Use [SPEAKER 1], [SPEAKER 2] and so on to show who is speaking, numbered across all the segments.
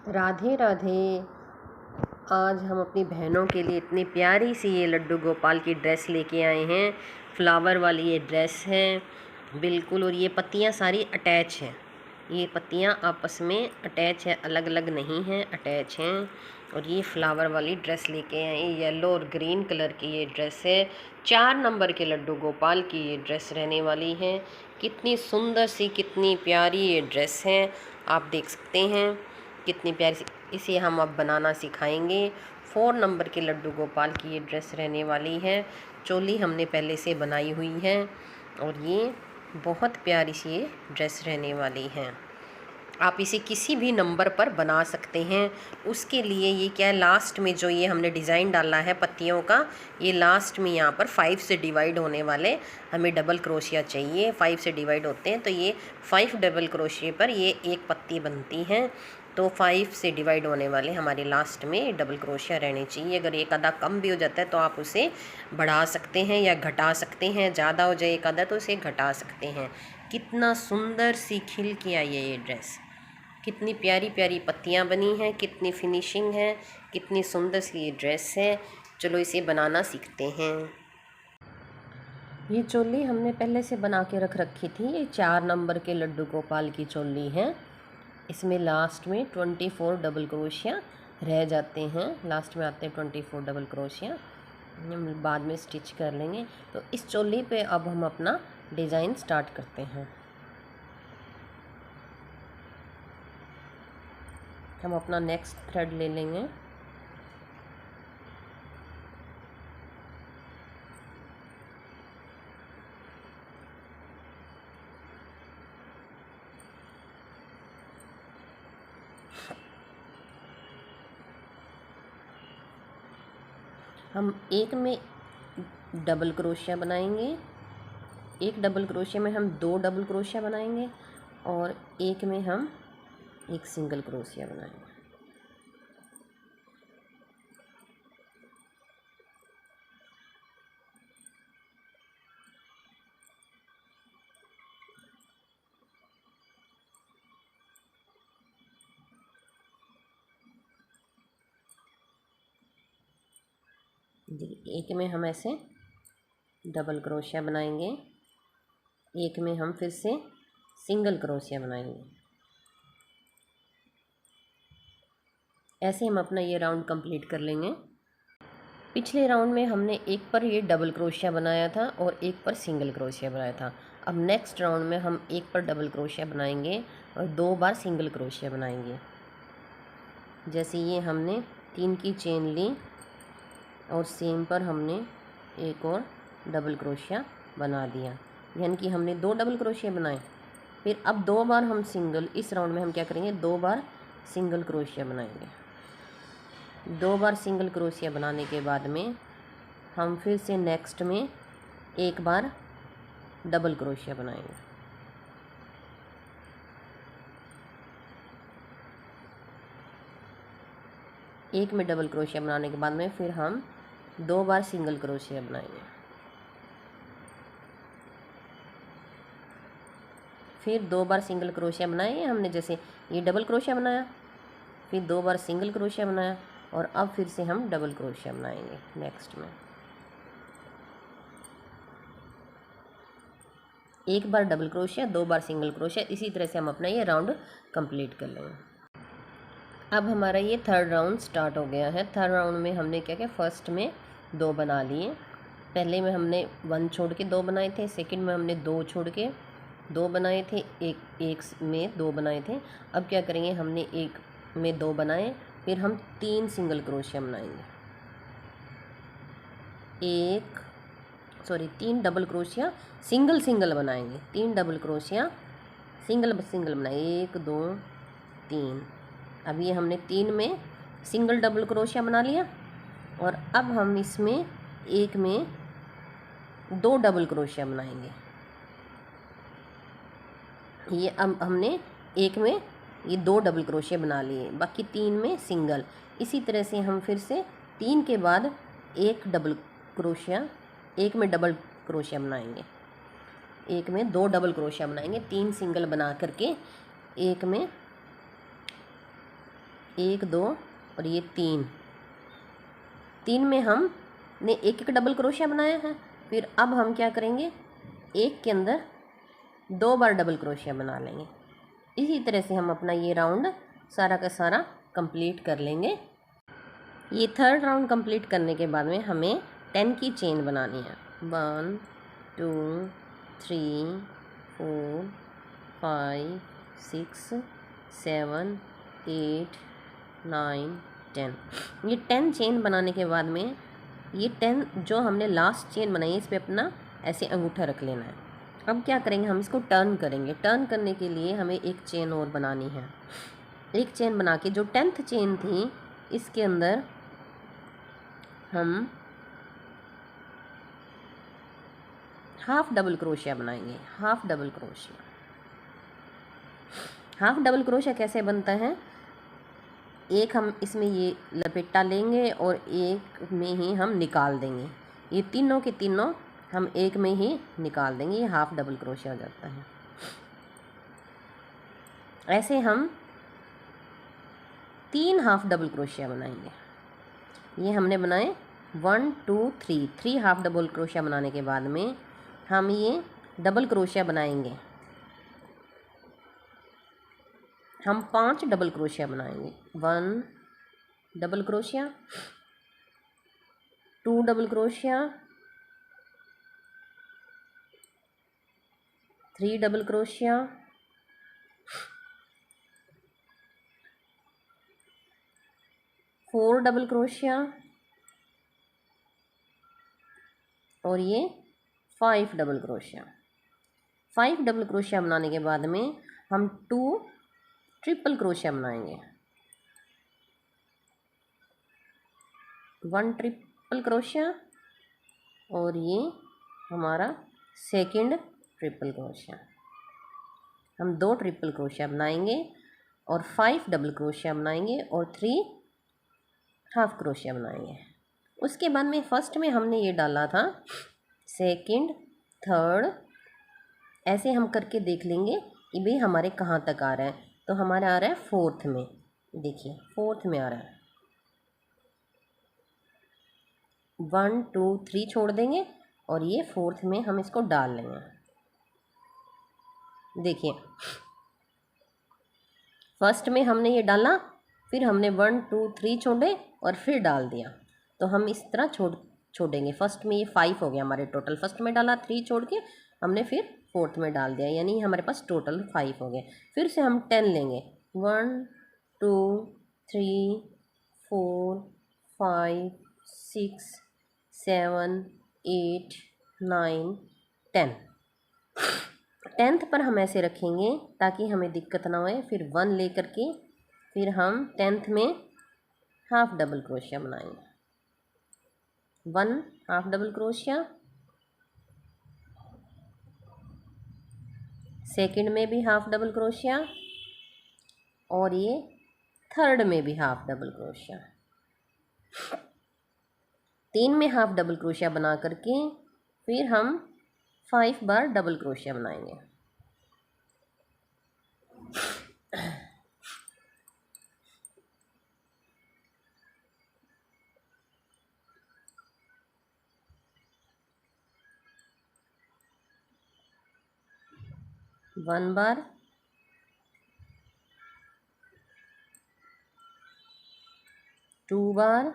[SPEAKER 1] राधे राधे। आज हम अपनी बहनों के लिए इतनी प्यारी सी ये लड्डू गोपाल की ड्रेस लेके आए हैं। फ्लावर वाली ये ड्रेस है बिल्कुल, और ये पत्तियाँ सारी अटैच हैं। ये पत्तियाँ आपस में अटैच है, अलग अलग नहीं हैं, अटैच हैं। और ये फ्लावर वाली ड्रेस लेके आए, येलो और ग्रीन कलर की ये ड्रेस है। 4 नंबर के लड्डू गोपाल की ये ड्रेस रहने वाली है। कितनी सुंदर सी, कितनी प्यारी ये ड्रेस है, आप देख सकते हैं कितनी प्यारी सी। इसे हम अब बनाना सिखाएंगे। 4 नंबर के लड्डू गोपाल की ये ड्रेस रहने वाली है। चोली हमने पहले से बनाई हुई है और ये बहुत प्यारी सी ये ड्रेस रहने वाली है। आप इसे किसी भी नंबर पर बना सकते हैं। उसके लिए ये क्या है, लास्ट में जो ये हमने डिज़ाइन डाला है पत्तियों का, ये लास्ट में यहाँ पर 5 से डिवाइड होने वाले हमें डबल क्रोशिया चाहिए। 5 से डिवाइड होते हैं तो ये 5 डबल क्रोशिया पर ये एक पत्ती बनती है। तो 5 से डिवाइड होने वाले हमारे लास्ट में डबल क्रोशिया रहने चाहिए। अगर एक आधा कम भी हो जाता है तो आप उसे बढ़ा सकते हैं या घटा सकते हैं। ज़्यादा हो जाए एक आधा तो उसे घटा सकते हैं। कितना सुंदर सी खिल के आई है ये ड्रेस, कितनी प्यारी प्यारी पत्तियां बनी हैं, कितनी फिनिशिंग है, कितनी सुंदर सी ये ड्रेस है। चलो इसे बनाना सीखते हैं। ये चोली हमने पहले से बना के रख रखी थी। ये 4 नंबर के लड्डू गोपाल की चोली है। इसमें लास्ट में 24 डबल क्रोशिया रह जाते हैं। लास्ट में आते हैं 24 डबल क्रोशिया, हम बाद में स्टिच कर लेंगे। तो इस चोली पे अब हम अपना डिज़ाइन स्टार्ट करते हैं। हम अपना नेक्स्ट थ्रेड ले लेंगे। हम एक में डबल क्रोशिया बनाएंगे, एक डबल क्रोशिया में हम 2 डबल क्रोशिया बनाएंगे और एक में हम एक सिंगल क्रोशिया बनाएंगे। एक में हम ऐसे डबल क्रोशिया बनाएंगे, एक में हम फिर से सिंगल क्रोशिया बनाएंगे। ऐसे हम अपना ये राउंड कंप्लीट कर लेंगे। पिछले राउंड में हमने एक पर ये डबल क्रोशिया बनाया था और एक पर सिंगल क्रोशिया बनाया था। अब नेक्स्ट राउंड में हम एक पर डबल क्रोशिया बनाएंगे और 2 बार सिंगल क्रोशिया बनाएंगे। जैसे ये हमने 3 की चेन ली और सेम पर हमने एक और डबल क्रोशिया बना दिया, यानी कि हमने 2 डबल क्रोशिया बनाए। फिर अब 2 बार हम सिंगल, इस राउंड में हम क्या करेंगे, 2 बार सिंगल क्रोशिया बनाएंगे। 2 बार सिंगल क्रोशिया बनाने के बाद में हम फिर से नेक्स्ट में एक बार डबल क्रोशिया बनाएंगे। एक में डबल क्रोशिया बनाने के बाद में फिर हम 2 बार सिंगल क्रोशिया बनाएंगे। फिर 2 बार सिंगल क्रोशिया बनाए हमने, जैसे ये डबल क्रोशिया बनाया, फिर 2 बार सिंगल क्रोशिया बनाया और अब फिर से हम डबल क्रोशिया बनाएंगे नेक्स्ट में। एक बार डबल क्रोशिया, 2 बार सिंगल क्रोशिया, इसी तरह से हम अपना ये राउंड कंप्लीट कर लेंगे। अब हमारा ये थर्ड राउंड स्टार्ट हो गया है। थर्ड राउंड में हमने क्या किया, फर्स्ट में 2 बना लिए, पहले में हमने 1 छोड़ के 2 बनाए थे, सेकंड में हमने 2 छोड़ के 2 बनाए थे, एक में 2 बनाए थे। अब क्या करेंगे, हमने एक में 2 बनाए, फिर हम 3 सिंगल क्रोशिया बनाएंगे। 3 डबल क्रोशिया सिंगल बनाएंगे। 3 डबल क्रोशिया सिंगल बनाए, 1 2 3। अब ये हमने 3 में सिंगल डबल क्रोशिया बना लिया और अब हम इसमें एक में 2 डबल क्रोशिया बनाएंगे। ये अब हमने एक में ये 2 डबल क्रोशिया बना लिए, बाकी 3 में सिंगल। इसी तरह से हम फिर से 3 के बाद एक डबल क्रोशिया, एक में डबल क्रोशिया बनाएंगे, एक में 2 डबल क्रोशिया बनाएंगे, 3 सिंगल बना करके एक में 1 2 और ये 3 में हमने एक डबल क्रोशिया बनाया है। फिर अब हम क्या करेंगे, एक के अंदर 2 बार डबल क्रोशिया बना लेंगे। इसी तरह से हम अपना ये राउंड सारा का सारा कंप्लीट कर लेंगे। ये थर्ड राउंड कंप्लीट करने के बाद में हमें 10 की चेन बनानी है। 1 2 3 4 5 6 7 8 9 10। ये 10 चेन बनाने के बाद में ये 10 जो हमने लास्ट चेन बनाई है इस पर अपना ऐसे अंगूठा रख लेना है। अब क्या करेंगे, हम इसको टर्न करेंगे। टर्न करने के लिए हमें एक चेन और बनानी है। एक चेन बना के जो 10th चेन थी इसके अंदर हम हाफ डबल क्रोशिया बनाएंगे। हाफ डबल क्रोशिया कैसे बनता है, एक हम इसमें ये लपेटा लेंगे और एक में ही हम निकाल देंगे। ये तीनों के तीनों हम एक में ही निकाल देंगे, ये हाफ डबल क्रोशिया हो जाता है। ऐसे हम 3 हाफ डबल क्रोशिया बनाएंगे। ये हमने बनाए 1 2 3 हाफ डबल क्रोशिया बनाने के बाद में हम ये डबल क्रोशिया बनाएंगे। हम 5 डबल क्रोशिया बनाएंगे। 1 double crochet, 2 double crochet, 3 double crochet, 4 double crochet और ये 5 डबल क्रोशिया। 5 डबल क्रोशिया बनाने के बाद में हम 2 ट्रिपल क्रोशिया बनाएंगे। 1 ट्रिपल क्रोशिया और ये हमारा सेकंड ट्रिपल क्रोशिया। हम 2 ट्रिपल क्रोशिया बनाएंगे और 5 डबल क्रोशिया बनाएंगे और 3 हाफ क्रोशिया बनाएंगे। उसके बाद में फर्स्ट में हमने ये डाला था, सेकंड, थर्ड, ऐसे हम करके देख लेंगे कि भाई हमारे कहाँ तक आ रहा है। तो हमारा आ रहा है फोर्थ में, देखिए फोर्थ में आ रहा है। 1 2 3 छोड़ देंगे और ये फोर्थ में हम इसको डाल लेंगे। देखिए फर्स्ट में हमने ये डाला, फिर हमने 1 2 3 छोड़े और फिर डाल दिया। तो हम इस तरह छोड़ेंगे। फर्स्ट में ये 5 हो गया हमारे टोटल। फर्स्ट में डाला 3 छोड़ के हमने फिर फोर्थ में डाल दिया, यानी हमारे पास टोटल 5 हो गए। फिर से हम 10 लेंगे। 1 2 3 4 5 6 7 8 9 10। 10th पर हम ऐसे रखेंगे ताकि हमें दिक्कत ना होए। फिर 1 ले करके फिर हम 10th में हाफ डबल क्रोशिया बनाएंगे। 1 हाफ डबल क्रोशिया, सेकंड में भी हाफ डबल क्रोशिया और ये थर्ड में भी हाफ डबल क्रोशिया। 3 में हाफ डबल क्रोशिया बना करके फिर हम 5 बार डबल क्रोशिया बनाएंगे। वन बार, 2 बार,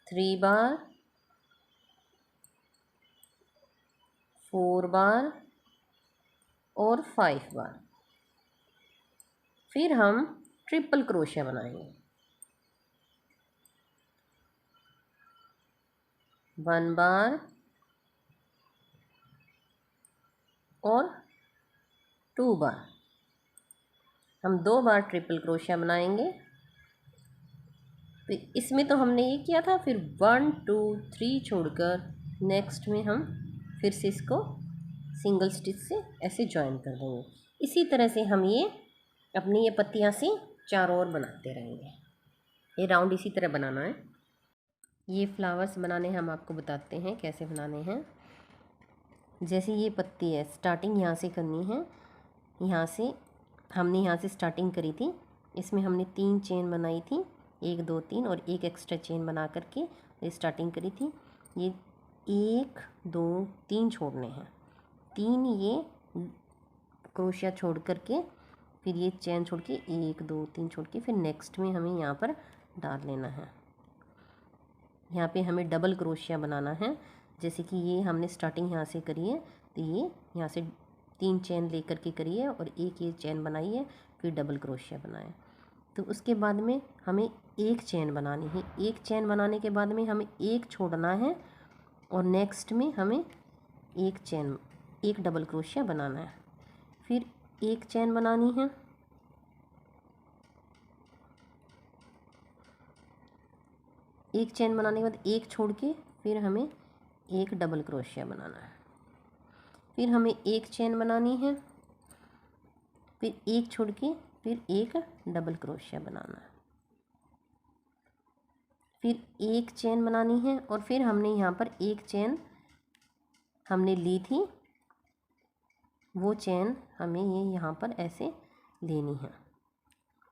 [SPEAKER 1] 3 बार, 4 बार और 5 बार। फिर हम ट्रिपल क्रोशिया बनाएंगे। 1 बार और 2 बार। हम 2 बार ट्रिपल क्रोशिया बनाएंगे। फिर इसमें तो हमने ये किया था, फिर 1 2 3 छोड़कर नेक्स्ट में हम फिर से इसको सिंगल स्टिच से ऐसे जॉइन कर देंगे। इसी तरह से हम ये अपनी ये पत्तियाँ से चारों ओर बनाते रहेंगे। ये राउंड इसी तरह बनाना है। ये फ्लावर्स बनाने हम आपको बताते हैं कैसे बनाने हैं। जैसे ये पत्ती है, स्टार्टिंग यहाँ से करनी है यहाँ से हमने यहाँ से स्टार्टिंग करी थी, इसमें हमने 3 चेन बनाई थी, 1 2 3 और एक एक्स्ट्रा चेन बना करके ये स्टार्टिंग करी थी। ये 1 2 3 छोड़ने हैं, 3 ये क्रोशिया छोड़ करके फिर ये चेन छोड़ के 1 2 3 छोड़ के फिर नेक्स्ट में हमें यहाँ पर डाल लेना है। यहाँ पे हमें डबल क्रोशिया बनाना है। जैसे कि ये हमने स्टार्टिंग यहाँ से करी है, तो ये यहाँ से 3 चेन लेकर के करी है और एक ये चेन बनाई है, फिर डबल क्रोशिया बनाए। तो उसके बाद में हमें एक चेन बनानी है। एक चेन बनाने के बाद में हमें एक छोड़ना है और नेक्स्ट में हमें एक डबल क्रोशिया बनाना है। फिर एक चेन बनानी है, एक चेन बनाने के बाद एक छोड़ के फिर हमें एक डबल क्रोशिया बनाना है। फिर हमें एक चेन बनानी है, फिर एक छोड़ के फिर एक डबल क्रोशिया बनाना है। फिर एक चेन बनानी है और फिर हमने यहाँ पर एक चेन हमने ली थी, वो चेन हमें ये यहाँ पर ऐसे लेनी है।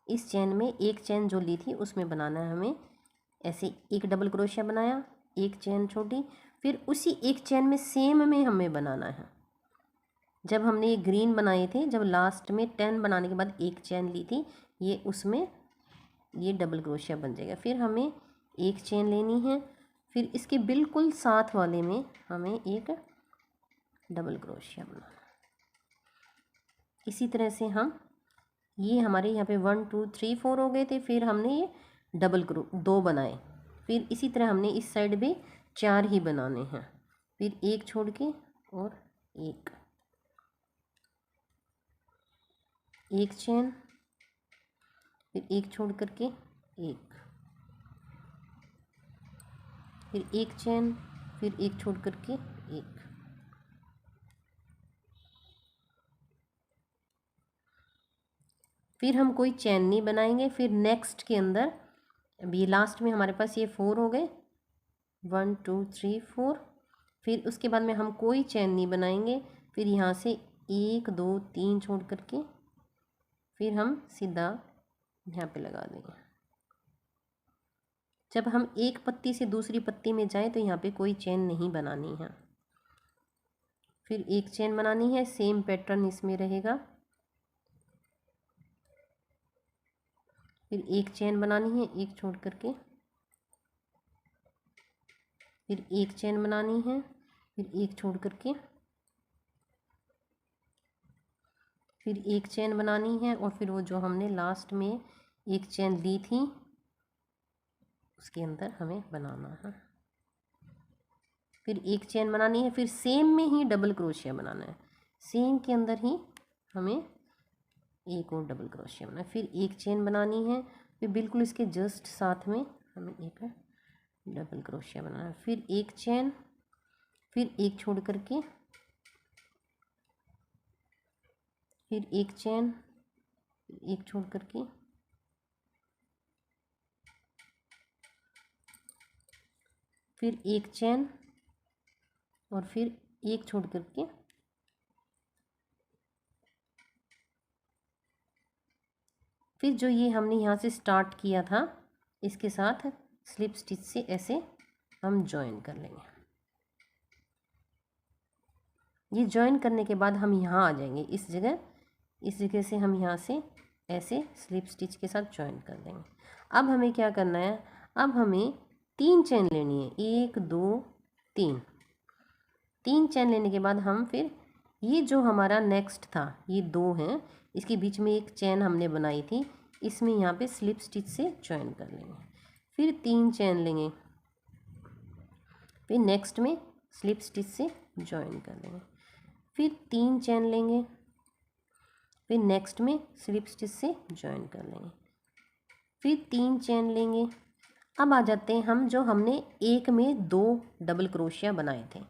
[SPEAKER 1] इस चेन में एक चेन जो ली थी उसमें बनाना है हमें ऐसे एक डबल क्रोशिया बनाया, एक चेन छोटी, फिर उसी एक चेन में सेम में हमें बनाना है। जब हमने ये ग्रीन बनाए थे, जब लास्ट में 10 बनाने के बाद एक चेन ली थी, ये उसमें ये डबल क्रोशिया बन जाएगा। फिर हमें एक चेन लेनी है, फिर इसके बिल्कुल साथ वाले में हमें एक डबल क्रोशिया बनाना है। इसी तरह से हम ये हमारे यहाँ पे 1 2 3 4 हो गए थे। फिर हमने ये डबल 2 बनाए। फिर इसी तरह हमने इस साइड भी 4 ही बनाने हैं। फिर एक छोड़ के और एक चेन, फिर एक छोड़ करके फिर एक चेन, फिर एक छोड़ करके एक। फिर हम कोई चेन नहीं बनाएंगे। फिर नेक्स्ट के अंदर अभी लास्ट में हमारे पास ये 4 हो गए, 1 2 3 4। फिर उसके बाद में हम कोई चेन नहीं बनाएंगे। फिर यहाँ से 1 2 3 छोड़ करके फिर हम सीधा यहाँ पे लगा देंगे। जब हम एक पत्ती से दूसरी पत्ती में जाएं तो यहाँ पे कोई चेन नहीं बनानी है। फिर एक चेन बनानी है, सेम पैटर्न इसमें रहेगा। फिर एक चेन बनानी है, एक छोड़ करके फिर एक चेन बनानी है, फिर एक छोड़ करके फिर एक चेन बनानी है और फिर वो जो हमने लास्ट में एक चेन ली थी उसके अंदर हमें बनाना है। फिर एक चेन बनानी है, फिर सेम में ही डबल क्रोशिया बनाना है। सेम के अंदर ही हमें एक और डबल क्रोशिया बनाना है। फिर एक चेन बनानी है, फिर बिल्कुल इसके जस्ट साथ में हमें एक डबल क्रोशिया बनाना है। फिर एक चेन, फिर एक छोड़ करके फिर एक चेन, फिर एक छोड़ करके फिर एक चेन और फिर एक छोड़ करके फिर जो ये हमने यहाँ से स्टार्ट किया था इसके साथ स्लिप स्टिच से ऐसे हम जॉइन कर लेंगे। ये जॉइन करने के बाद हम यहाँ आ जाएंगे इस जगह से हम यहाँ से ऐसे स्लिप स्टिच के साथ जॉइन कर देंगे। अब हमें क्या करना है, अब हमें 3 चेन लेनी है, 1 2 3 चेन लेने के बाद हम फिर ये जो हमारा नेक्स्ट था ये 2 हैं, इसके बीच में एक चेन हमने बनाई थी, इसमें यहाँ पे स्लिप स्टिच से जॉइन कर लेंगे। फिर 3 चेन लेंगे, फिर नेक्स्ट में स्लिप स्टिच से जॉइन कर लेंगे। फिर 3 चेन लेंगे, फिर नेक्स्ट में स्लिप स्टिच से जॉइन कर लेंगे। फिर 3 चेन लेंगे। अब आ जाते हैं हम जो हमने एक में 2 डबल क्रोशिया बनाए थे,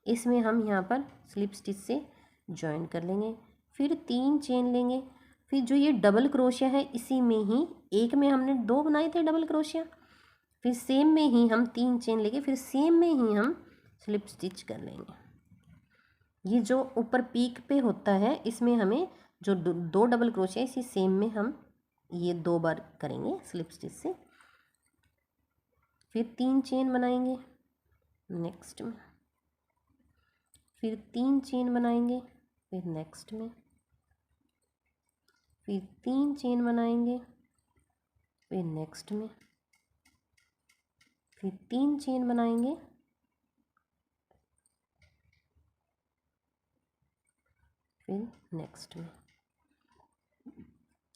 [SPEAKER 1] इसमें हम यहाँ पर स्लिप स्टिच से जॉइन कर लेंगे। फिर 3 चेन लेंगे, फिर जो ये डबल क्रोशिया है इसी में ही एक में हमने 2 बनाए थे डबल क्रोशिया, फिर सेम में ही हम 3 चेन लेंगे, फिर सेम में ही हम स्लिप स्टिच कर लेंगे। ये जो ऊपर पीक पे होता है इसमें हमें जो दो डबल क्रोशिया इसी सेम में हम ये 2 बार करेंगे स्लिप स्टिच से। फिर 3 चेन बनाएंगे नेक्स्ट में, फिर 3 चेन बनाएंगे, फिर नेक्स्ट में, फिर 3 चेन बनाएंगे, फिर नेक्स्ट में, फिर 3 चेन बनाएंगे, फिर नेक्स्ट में।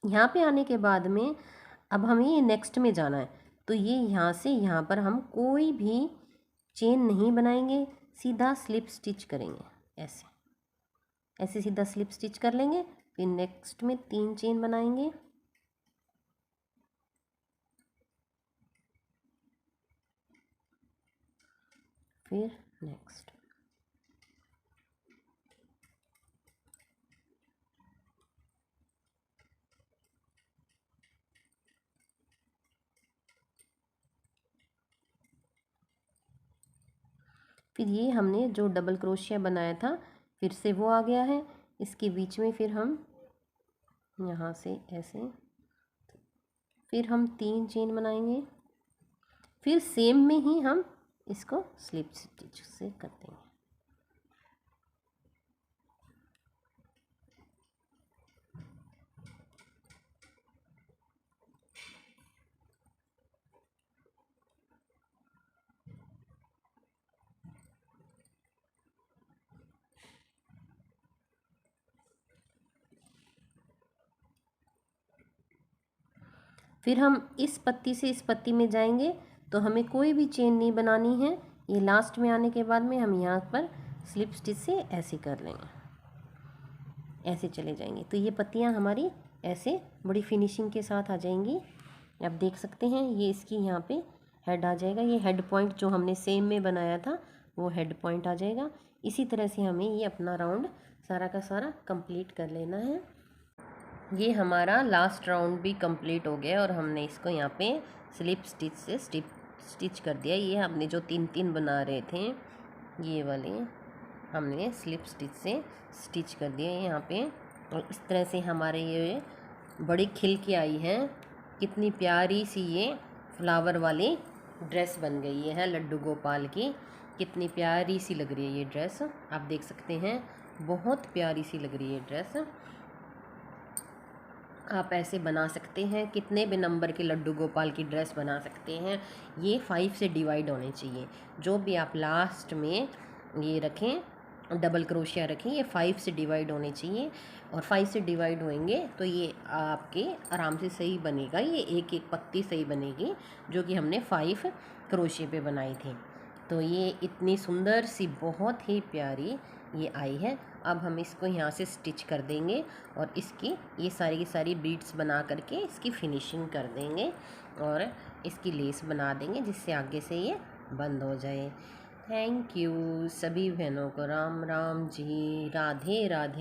[SPEAKER 1] यहाँ पे आने के बाद में अब हमें ये नेक्स्ट में जाना है, तो ये यहाँ से यहाँ पर हम कोई भी चेन नहीं बनाएंगे, सीधा स्लिप स्टिच करेंगे। ऐसे ऐसे सीधा स्लिप स्टिच कर लेंगे। फिर नेक्स्ट में 3 चेन बनाएंगे, फिर नेक्स्ट। फिर ये हमने जो डबल क्रोशिया बनाया था फिर से वो आ गया है, इसके बीच में फिर हम यहाँ से ऐसे, फिर हम 3 चेन बनाएंगे, फिर सेम में ही हम इसको स्लिप स्टिच से कर देंगे। फिर हम इस पत्ती से इस पत्ती में जाएंगे, तो हमें कोई भी चेन नहीं बनानी है। ये लास्ट में आने के बाद में हम यहाँ पर स्लिप स्टिच से ऐसे कर लेंगे, ऐसे चले जाएंगे, तो ये पत्तियाँ हमारी ऐसे बड़ी फिनिशिंग के साथ आ जाएंगी। आप देख सकते हैं ये इसकी यहाँ पे हेड आ जाएगा, ये हेड पॉइंट जो हमने सेम में बनाया था वो हेड पॉइंट आ जाएगा। इसी तरह से हमें ये अपना राउंड सारा का सारा कंप्लीट कर लेना है। ये हमारा लास्ट राउंड भी कंप्लीट हो गया और हमने इसको यहाँ पे स्लिप स्टिच से स्टिच कर दिया। ये हमने जो 3-3 बना रहे थे ये वाले हमने स्लिप स्टिच से स्टिच कर दिया यहाँ पे। और इस तरह से हमारे ये बड़ी खिल के आई है। कितनी प्यारी सी ये फ्लावर वाली ड्रेस बन गई है लड्डू गोपाल की। कितनी प्यारी सी लग रही है ये ड्रेस, आप देख सकते हैं, बहुत प्यारी सी लग रही है ड्रेस। आप ऐसे बना सकते हैं, कितने भी नंबर के लड्डू गोपाल की ड्रेस बना सकते हैं। ये 5 से डिवाइड होने चाहिए, जो भी आप लास्ट में ये रखें डबल क्रोशिया रखें, ये 5 से डिवाइड होने चाहिए। और 5 से डिवाइड होंगे तो ये आपके आराम से सही बनेगा, ये एक एक पत्ती सही बनेगी जो कि हमने 5 क्रोशिया पे बनाई थी। तो ये इतनी सुंदर सी बहुत ही प्यारी ये आई है। अब हम इसको यहाँ से स्टिच कर देंगे और इसकी ये सारी की सारी बीड्स बना करके इसकी फिनिशिंग कर देंगे और इसकी लेस बना देंगे जिससे आगे से ये बंद हो जाए। थैंक यू सभी बहनों को। राम राम जी, राधे राधे।